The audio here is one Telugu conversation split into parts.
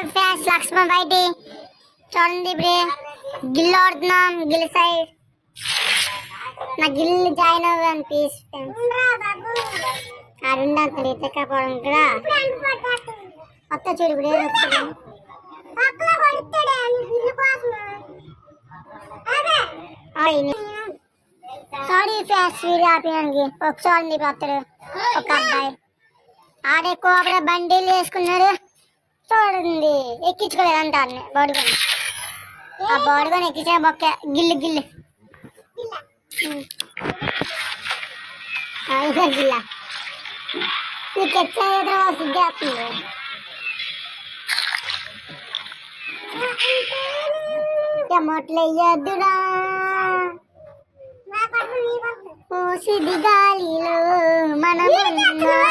ఫ్యాన్స్ లక్ష్మణ్ బయటి చూడండి ఇప్పుడు గిల్ ఆడుతున్నాం గిల్ సైడ్ నా గిల్ జాయిన్ అవ్వను ప్లీజ్ అరుండా తెలియతే కాపాడు కూడా కొత్త చూడు ఇప్పుడు ఏదో సారీ ఫ్యాన్స్ వీడియో ఆపినానికి ఒక చూడండి అతడు ఒక అబ్బాయి ఆడెక్కువ అప్పుడే బండిలు వేసుకున్నాడు చూడండి ఎక్కించుకోలేదు అంటారు బాడీకొని ఆ బాడీకొని ఎక్కించే బొక్క గిల్లు గిల్లు ఇదే గిల్ల నీకు ఎక్కడ సిగ్గేస్తుంది మొట్లయ్యద్దురా సిది గాలిలో మనమున్నా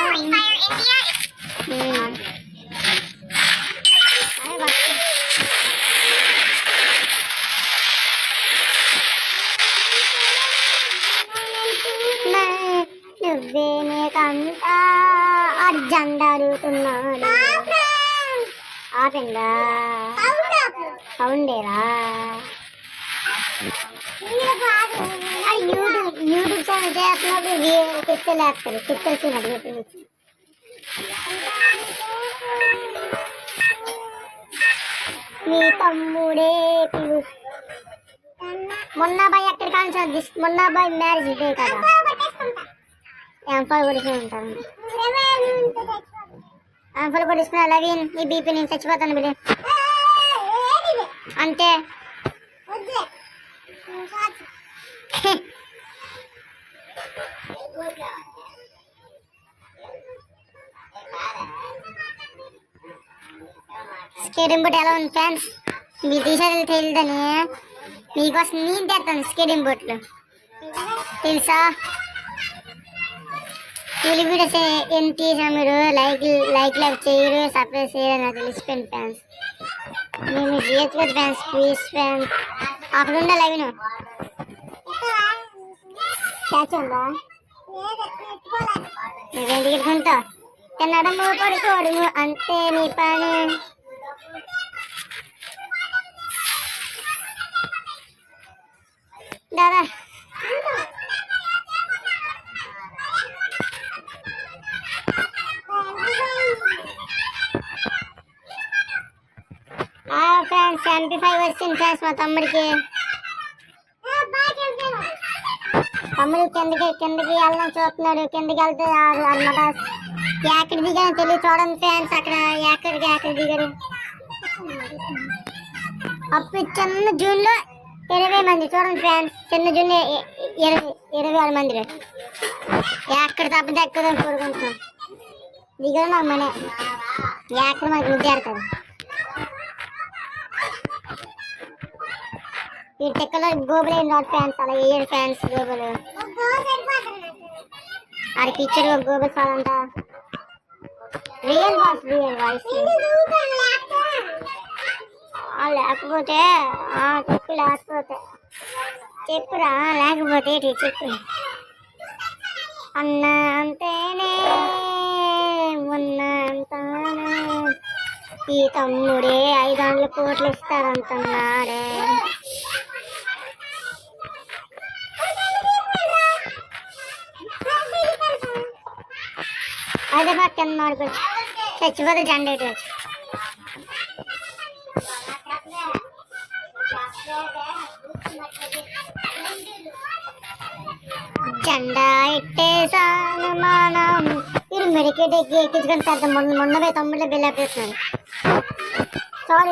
నువ్వేనే కంట అర్జెంట్ అడుగుతున్నాడు ఆపిందా సౌండేరా యూట్యూబ్ ఛానల్ చేస్తున్నప్పుడు పిక్చర్లు వేస్తారు పిక్చర్స్ యూట్యూబ్ మీ తమ్ముడే మొన్న బాయ్ ఎక్కడ కాన్సర్ మొన్న బాయ్ మ్యారేజ్ ఇదే కదా ఎంఫల్ కొడుకుని ఉంటాను ఎంఫల్ కొడుకున్నా లవీన్ ఈ బీపీ నేను చచ్చిపోతాను బిడ్డ అంతే స్కేటింగ్ బోట్ ఎలా ఉంది ఫ్యాన్స్ మీరు తీసేది తెలియదని మీకోసం నేను తెస్తాను స్కేటింగ్ బోట్లు తెలుసా వీళ్ళు వీడియోస్ ఏం తీసినా మీరు లైక్ చేయరు సబ్స్క్రైబ్ చేయరు నాకు తెలిసిపోయింది ఫ్యాన్స్ మేము చేయొచ్చు కదా ఫ్యాన్స్ ప్లీజ్ ఫ్యాన్స్ అక్కడ ఉందా లైవ్ క్యాచ్ ఉందా నువ్వేంటి గిట్టుకుంటా తినడము పడుకోవడము అంతే నీ పని దాదా ఫ్రెండ్స్ 75 వచ్చింది ఫ్రెండ్స్ మా తమ్ముడికి కిందకి వెళ్ళడం చూస్తున్నాడు కిందకి వెళ్తే అనమాట ఎక్కడ దిగాను తెలియదు చూడండి ఫ్రెండ్స్ అక్కడ ఎక్కడ దిగారు అప్పుడు చిన్న జూన్లో 20 మంది చూడండి ఫ్రెండ్స్ చిన్న జూన్ 26 మంది ఎక్కడ తప్పదు ఎక్కడ కోరుకుంటున్నాం దిగడం నాకు మన ఎక్కడ మనకి ముద్దాడుతుంది ఈ టెక్కలో గోబులు ఏం రాదు ఫ్యాన్స్ అలా వేయడు ఫ్యాన్స్ గోబులు అది పిక్చర్ గోబుల్ చాలంట రియల్ వాయిస్ లేకపోతే చెప్పు లేకపోతే చెప్పురా లేకపోతే చెప్పు అన్న అంతేనే ఉన్న అంతానే ఈ తమ్ముడే 500 కోట్లు ఇస్తాడంటున్నాడే అదే పక్కన మాడుకోవచ్చు చచ్చిపోతే జనరేటర్ జెండా ఎట్టేసాను మనం మీరు మెడికేట్ ఎక్కించుకొని పెద్ద మొన్న తమ్ముళ్ళ బిల్లేస్తున్నాను సారీ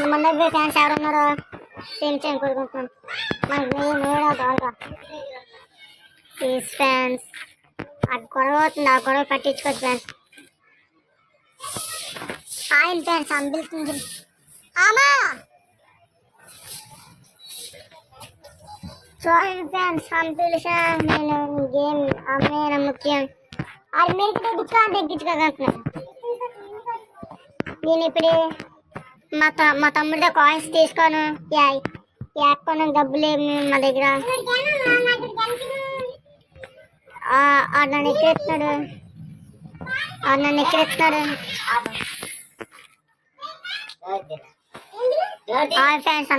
మొన్న ఫ్యాన్స్ ఎవరున్నారో సేమ్ కోరుకుంటున్నాను మనకి మేడా ప్లీజ్ ఫ్యాన్స్ ఆ గొడవ అవుతుంది ఆ గొడవ పట్టించుకోవచ్చు ఫ్యాన్స్ ఆయన ఫ్యాన్స్ అంబిల్తుంది ఆమా చూడండి ఫ్యాన్స్ అంబిల్సా నేను గేమ్ అమ్మే ముఖ్యం అది మీరు తగ్గించుకోగలుగుతున్నాను నేను ఇప్పుడు మా తమ్ముడితో కాయిన్స్ తీసుకోను యాక్కొని డబ్బులు మా దగ్గర నన్ను ఎక్కిస్తున్నాడు హాయ్ ఫ్రెండ్స్